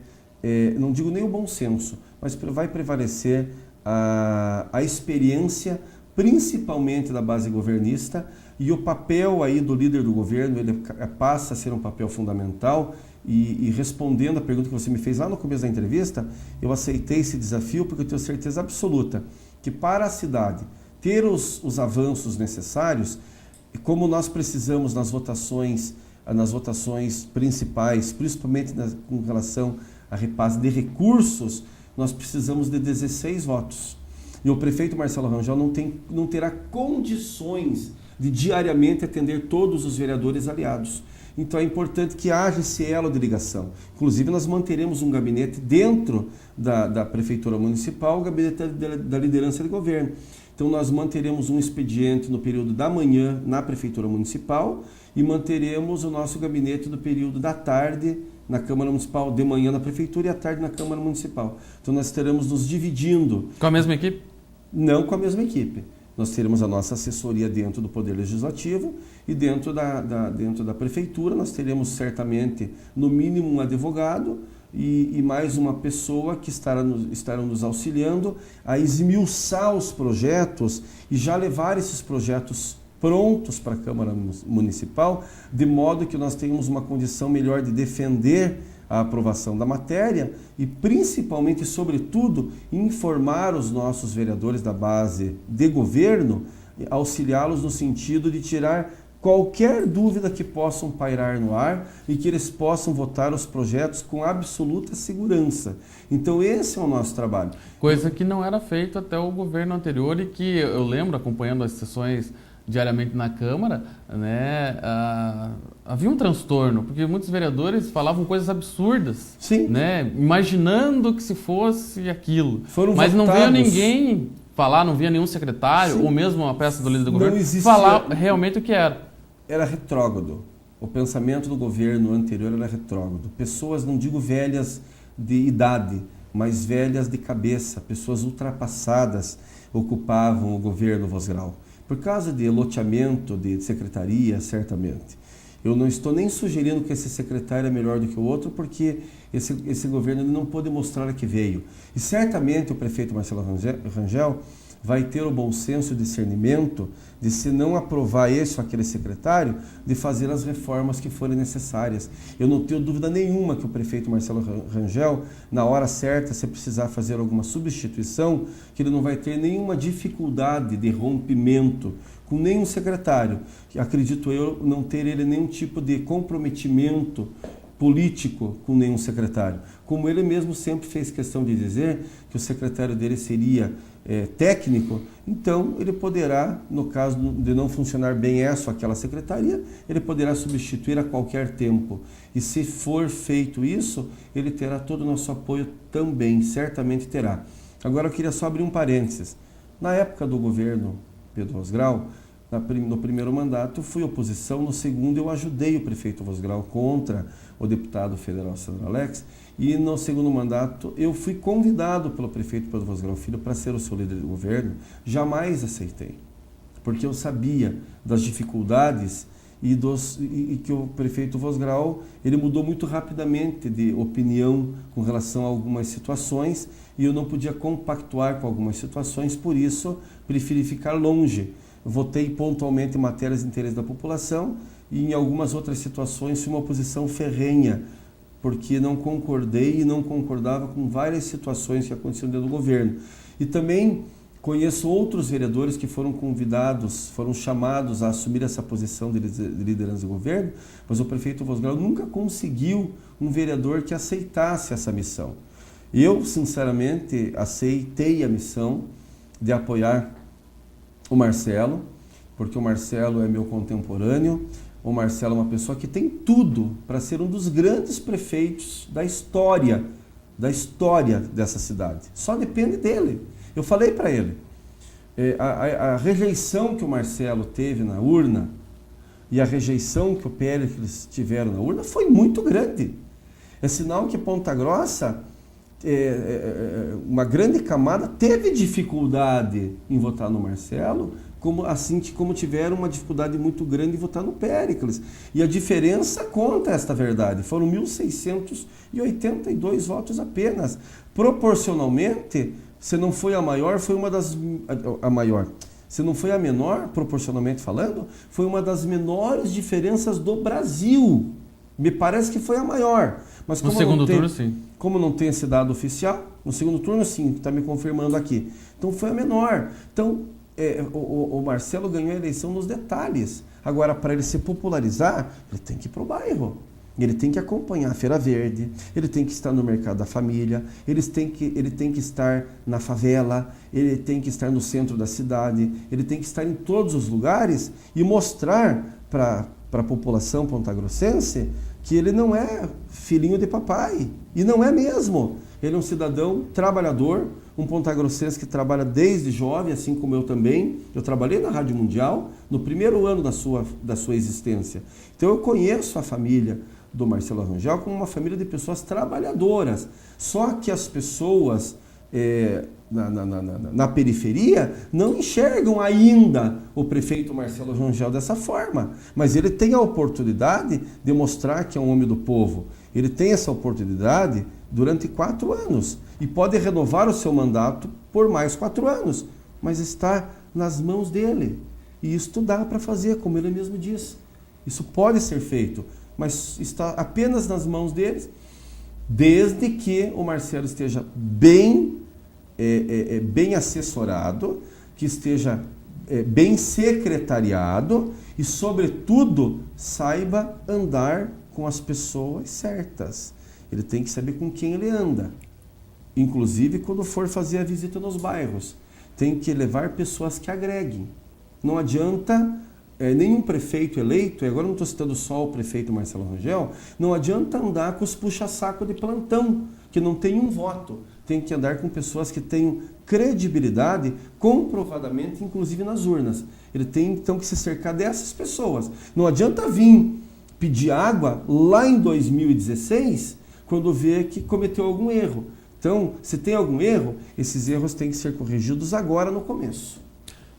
não digo nem o bom senso, mas vai prevalecer a experiência, principalmente da base governista, e o papel aí do líder do governo, ele passa a ser um papel fundamental. E respondendo a pergunta que você me fez lá no começo da entrevista, eu aceitei esse desafio porque eu tenho certeza absoluta que para a cidade ter os avanços necessários, como nós precisamos nas votações principais, principalmente com relação a repasse de recursos, nós precisamos de 16 votos. E o prefeito Marcelo Rangel não terá condições de diariamente atender todos os vereadores aliados. Então é importante que haja esse elo de ligação. Inclusive nós manteremos um gabinete dentro da Prefeitura Municipal, o gabinete da liderança de governo. Então nós manteremos um expediente no período da manhã na Prefeitura Municipal e manteremos o nosso gabinete no período da tarde na Câmara Municipal, de manhã na Prefeitura e à tarde na Câmara Municipal. Então nós estaremos nos dividindo. Com a mesma equipe? Não com a mesma equipe. Nós teremos a nossa assessoria dentro do Poder Legislativo e dentro da Prefeitura nós teremos certamente, no mínimo, um advogado e mais uma pessoa que estarão nos auxiliando a esmiuçar os projetos e já levar esses projetos prontos para a Câmara Municipal, de modo que nós tenhamos uma condição melhor de defender a aprovação da matéria e principalmente, sobretudo, informar os nossos vereadores da base de governo, auxiliá-los no sentido de tirar qualquer dúvida que possam pairar no ar e que eles possam votar os projetos com absoluta segurança. Então esse é o nosso trabalho. Coisa que não era feito até o governo anterior e que eu lembro, acompanhando as sessões diariamente na Câmara, né, havia um transtorno, porque muitos vereadores falavam coisas absurdas, Sim. Né, imaginando que se fosse aquilo. Foram mas votados. Não veio ninguém falar, não via nenhum secretário, Sim. ou mesmo a peça do líder do governo, existia... falar realmente o que era. Era retrógrado. O pensamento do governo anterior era retrógrado. Pessoas, não digo velhas de idade, mas velhas de cabeça, pessoas ultrapassadas ocupavam o governo Vosgrau. Por causa de loteamento de secretaria, certamente. Eu não estou nem sugerindo que esse secretário é melhor do que o outro, porque esse governo não pôde mostrar a que veio. E certamente o prefeito Marcelo Rangel vai ter o bom senso e discernimento de, se não aprovar esse ou aquele secretário, de fazer as reformas que forem necessárias. Eu não tenho dúvida nenhuma que o prefeito Marcelo Rangel, na hora certa, se precisar fazer alguma substituição, que ele não vai ter nenhuma dificuldade de rompimento com nenhum secretário. Acredito eu não ter ele nenhum tipo de comprometimento político com nenhum secretário. Como ele mesmo sempre fez questão de dizer que o secretário dele seria técnico, então ele poderá, no caso de não funcionar bem essa ou aquela secretaria, ele poderá substituir a qualquer tempo. E se for feito isso, ele terá todo o nosso apoio também, certamente terá. Agora eu queria só abrir um parênteses. Na época do governo Pedro Vosgrau, no primeiro mandato fui oposição, no segundo eu ajudei o prefeito Vosgrau contra o deputado federal Sandro Alex, e no segundo mandato eu fui convidado pelo prefeito Pedro Vosgrau Filho para ser o seu líder de governo. Jamais aceitei, porque eu sabia das dificuldades e que o prefeito Vosgrau ele mudou muito rapidamente de opinião com relação a algumas situações e eu não podia compactuar com algumas situações, por isso preferi ficar longe. Votei pontualmente em matérias de interesse da população e em algumas outras situações fui uma oposição ferrenha, porque não concordei e não concordava com várias situações que aconteciam dentro do governo. E também conheço outros vereadores que foram convidados, foram chamados a assumir essa posição de liderança do governo, mas o prefeito Vosgrau nunca conseguiu um vereador que aceitasse essa missão. Eu, sinceramente, aceitei a missão de apoiar o Marcelo, porque o Marcelo é meu contemporâneo, o Marcelo é uma pessoa que tem tudo para ser um dos grandes prefeitos da história dessa cidade. Só depende dele. Eu falei para ele, a rejeição que o Marcelo teve na urna e a rejeição que o Péricles tiveram na urna foi muito grande. É sinal que Ponta Grossa, uma grande camada teve dificuldade em votar no Marcelo como tiveram uma dificuldade muito grande em votar no Péricles. E a diferença conta esta verdade. Foram 1.682 votos apenas. Proporcionalmente, se não foi a maior, foi uma das... A maior. Se não foi a menor, proporcionalmente falando, foi uma das menores diferenças do Brasil. Me parece que foi a maior. Mas no segundo turno, sim. Como não tem esse dado oficial, no segundo turno, sim, está me confirmando aqui. Então, foi a menor. Então, o Marcelo ganhou a eleição nos detalhes. Agora, para ele se popularizar, ele tem que ir para o bairro. Ele tem que acompanhar a Feira Verde, ele tem que estar no Mercado da Família, ele tem que estar na favela, ele tem que estar no centro da cidade, ele tem que estar em todos os lugares e mostrar para a população pontagrossense que ele não é filhinho de papai. E não é mesmo. Ele é um cidadão trabalhador, um pontagrossense que trabalha desde jovem, assim como eu também. Eu trabalhei na Rádio Mundial no primeiro ano da sua existência. Então eu conheço a família do Marcelo Rangel como uma família de pessoas trabalhadoras. Só que as pessoas na periferia não enxergam ainda o prefeito Marcelo Rangel dessa forma. Mas ele tem a oportunidade de mostrar que é um homem do povo. Ele tem essa oportunidade durante 4 anos e pode renovar o seu mandato por mais 4 anos. Mas está nas mãos dele. E isto dá para fazer, como ele mesmo diz. Isso pode ser feito, mas está apenas nas mãos deles, desde que o Marcelo esteja bem assessorado, que esteja bem secretariado e, sobretudo, saiba andar com as pessoas certas. Ele tem que saber com quem ele anda. Inclusive, quando for fazer a visita nos bairros, tem que levar pessoas que agreguem. Não adianta... nenhum prefeito eleito, e agora não estou citando só o prefeito Marcelo Rangel, não adianta andar com os puxa-saco de plantão, que não tem um voto. Tem que andar com pessoas que tenham credibilidade, comprovadamente, inclusive nas urnas. Ele tem, então, que se cercar dessas pessoas. Não adianta vir pedir água lá em 2016, quando vê que cometeu algum erro. Então, se tem algum erro, esses erros têm que ser corrigidos agora no começo.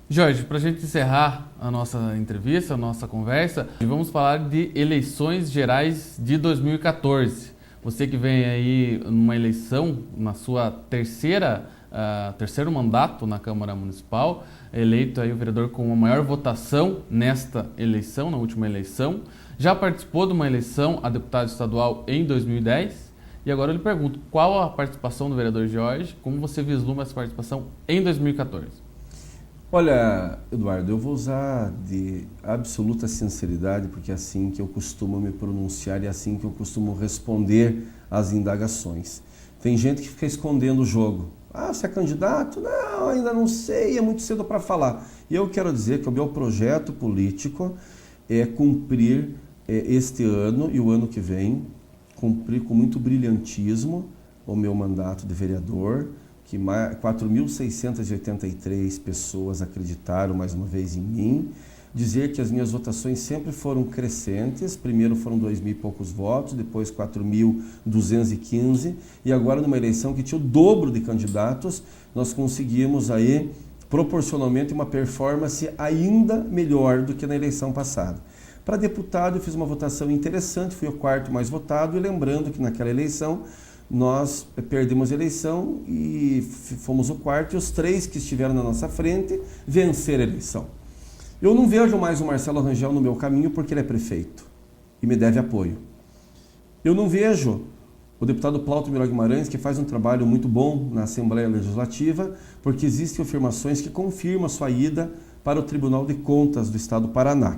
Jorge, para a gente encerrar a nossa entrevista, a nossa conversa, vamos falar de eleições gerais de 2014. Você que vem aí numa eleição, na sua terceiro mandato na Câmara Municipal, eleito aí o vereador com a maior votação nesta eleição, na última eleição. Já participou de uma eleição a deputado estadual em 2010. E agora eu lhe pergunto, qual a participação do vereador Jorge? Como você vislumbra essa participação em 2014? Olha, Eduardo, eu vou usar de absoluta sinceridade, porque é assim que eu costumo me pronunciar e é assim que eu costumo responder às indagações. Tem gente que fica escondendo o jogo. Ah, você é candidato? Não, ainda não sei, é muito cedo para falar. E eu quero dizer que o meu projeto político é cumprir este ano e o ano que vem, cumprir com muito brilhantismo o meu mandato de vereador, que 4.683 pessoas acreditaram mais uma vez em mim, dizer que as minhas votações sempre foram crescentes, primeiro foram 2.000 e poucos votos, depois 4.215, e agora numa eleição que tinha o dobro de candidatos, nós conseguimos aí, proporcionalmente, uma performance ainda melhor do que na eleição passada. Para deputado eu fiz uma votação interessante, fui o 4º mais votado, e lembrando que naquela eleição nós perdemos a eleição e fomos o 4º, e os 3 que estiveram na nossa frente venceram a eleição. Eu não vejo mais o Marcelo Rangel no meu caminho porque ele é prefeito e me deve apoio. Eu não vejo o deputado Plauto Miró Guimarães, que faz um trabalho muito bom na Assembleia Legislativa, porque existem afirmações que confirmam a sua ida para o Tribunal de Contas do Estado do Paraná.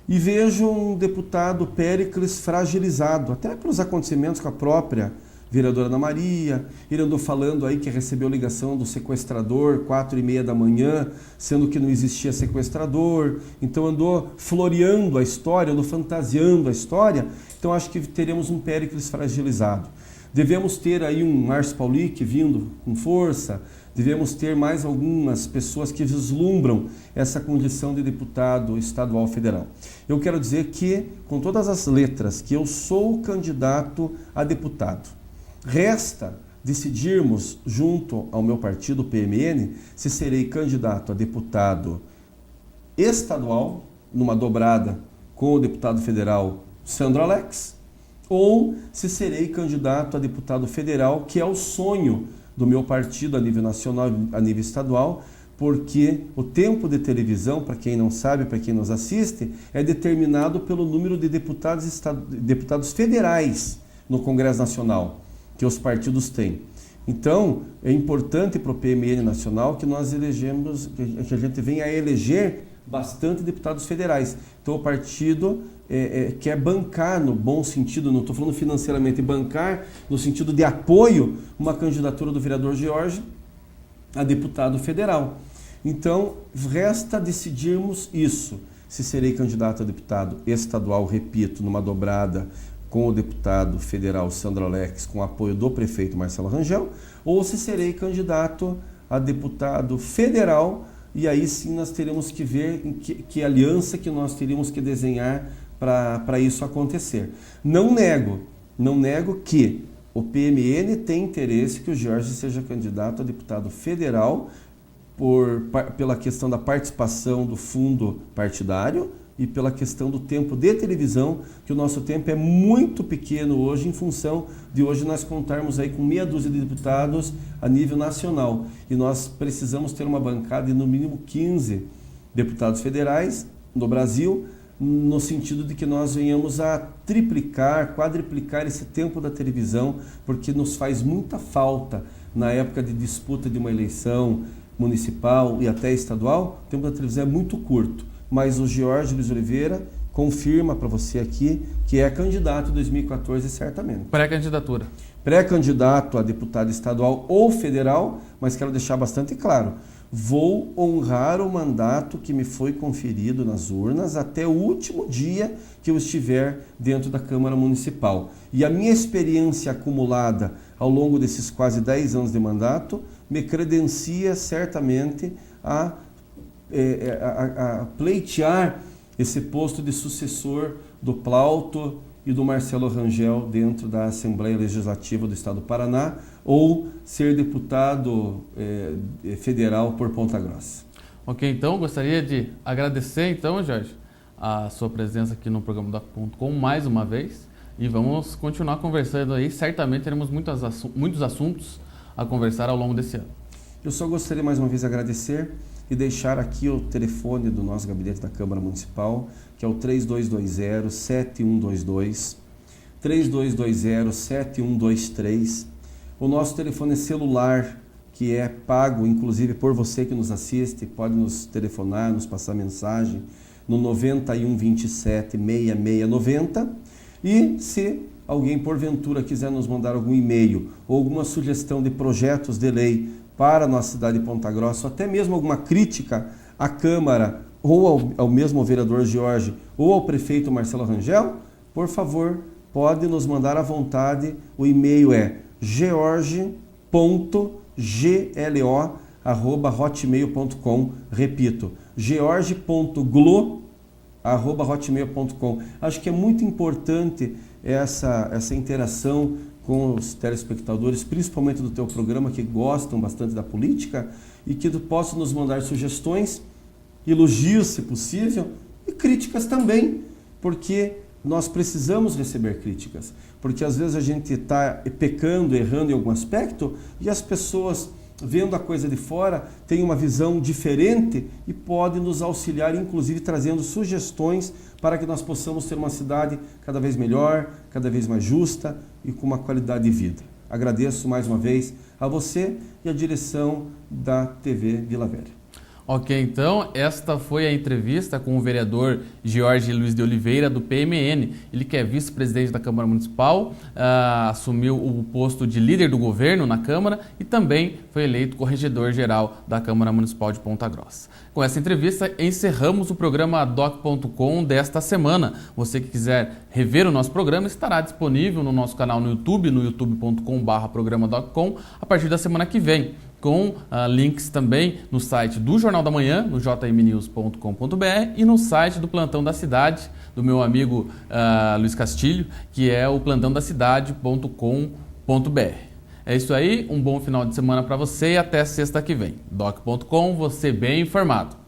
E vejo um deputado Péricles fragilizado, até pelos acontecimentos com a própria vereadora Ana Maria. Ele andou falando aí que recebeu ligação do sequestrador 4h30 da manhã, sendo que não existia sequestrador. Então andou floreando a história, andou fantasiando a história. Então acho que teremos um Péricles fragilizado. Devemos ter aí um Márcio Paulic vindo com força. Devemos ter mais algumas pessoas que vislumbram essa condição de deputado estadual federal. Eu quero dizer que, com todas as letras, que eu sou candidato a deputado. Resta decidirmos, junto ao meu partido, o PMN, se serei candidato a deputado estadual, numa dobrada com o deputado federal Sandro Alex, ou se serei candidato a deputado federal, que é o sonho do meu partido a nível nacional, a nível estadual, porque o tempo de televisão, para quem não sabe, para quem nos assiste, é determinado pelo número de deputados federais no Congresso Nacional, que os partidos têm. Então, é importante para o PMN nacional que nós elegemos, que a gente venha a eleger bastante deputados federais. Então, o partido quer bancar, no bom sentido, não estou falando financeiramente, bancar no sentido de apoio, uma candidatura do vereador Jorge a deputado federal. Então, resta decidirmos isso. Se serei candidato a deputado estadual, repito, numa dobrada com o deputado federal Sandro Alex, com apoio do prefeito Marcelo Rangel, ou se serei candidato a deputado federal, e aí sim nós teremos que ver que aliança que nós teríamos que desenhar para isso acontecer. Não nego que o PMN tem interesse que o Jorge seja candidato a deputado federal pela questão da participação do fundo partidário e pela questão do tempo de televisão, que o nosso tempo é muito pequeno hoje, em função de hoje nós contarmos aí com meia dúzia de deputados a nível nacional. E nós precisamos ter uma bancada de no mínimo 15 deputados federais no Brasil, no sentido de que nós venhamos a triplicar, quadriplicar esse tempo da televisão, porque nos faz muita falta na época de disputa de uma eleição municipal e até estadual. O tempo da televisão é muito curto, mas o Jorge Luiz Oliveira confirma para você aqui que é candidato em 2014 certamente. Pré-candidatura. Pré-candidato a deputado estadual ou federal, mas quero deixar bastante claro, vou honrar o mandato que me foi conferido nas urnas até o último dia que eu estiver dentro da Câmara Municipal. E a minha experiência acumulada ao longo desses quase 10 anos de mandato me credencia certamente a pleitear esse posto de sucessor do Plauto e do Marcelo Rangel dentro da Assembleia Legislativa do Estado do Paraná, ou ser deputado federal por Ponta Grossa. Ok, então gostaria de agradecer, então, Jorge, a sua presença aqui no programa Doc.com mais uma vez, e vamos continuar conversando aí. Certamente teremos muitos assuntos a conversar ao longo desse ano. Eu só gostaria mais uma vez de agradecer e deixar aqui o telefone do nosso gabinete da Câmara Municipal, que é o 3220-7122, 3220-7123. O nosso telefone celular, que é pago, inclusive por você que nos assiste, pode nos telefonar, nos passar mensagem no 9127-6690. E se alguém porventura quiser nos mandar algum e-mail ou alguma sugestão de projetos de lei para a nossa cidade de Ponta Grossa, ou até mesmo alguma crítica à Câmara, ou ao mesmo vereador Jorge, ou ao prefeito Marcelo Rangel, por favor, pode nos mandar à vontade. O e-mail é george.glo@hotmail.com. Repito, george.glo@hotmail.com. Acho que é muito importante essa interação com os telespectadores, principalmente do teu programa, que gostam bastante da política, e que tu possa nos mandar sugestões, elogios, se possível, e críticas também, porque nós precisamos receber críticas, porque às vezes a gente está pecando, errando em algum aspecto, e as pessoas, vendo a coisa de fora, têm uma visão diferente e podem nos auxiliar, inclusive trazendo sugestões para que nós possamos ter uma cidade cada vez melhor, cada vez mais justa e com uma qualidade de vida. Agradeço mais uma vez a você e a direção da TV Vila Velha. Ok, então esta foi a entrevista com o vereador Jorge Luiz de Oliveira, do PMN. Ele que é vice-presidente da Câmara Municipal, assumiu o posto de líder do governo na Câmara e também foi eleito corregedor-geral da Câmara Municipal de Ponta Grossa. Com essa entrevista, encerramos o programa Doc.com desta semana. Você que quiser rever o nosso programa, estará disponível no nosso canal no YouTube, no youtube.com/programa Doc.com, a partir da semana que vem, com links também no site do Jornal da Manhã, no jmnews.com.br, e no site do Plantão da Cidade, do meu amigo Luiz Castilho, que é o plantãodacidade.com.br. É isso aí, um bom final de semana para você e até sexta que vem. Doc.com, você bem informado.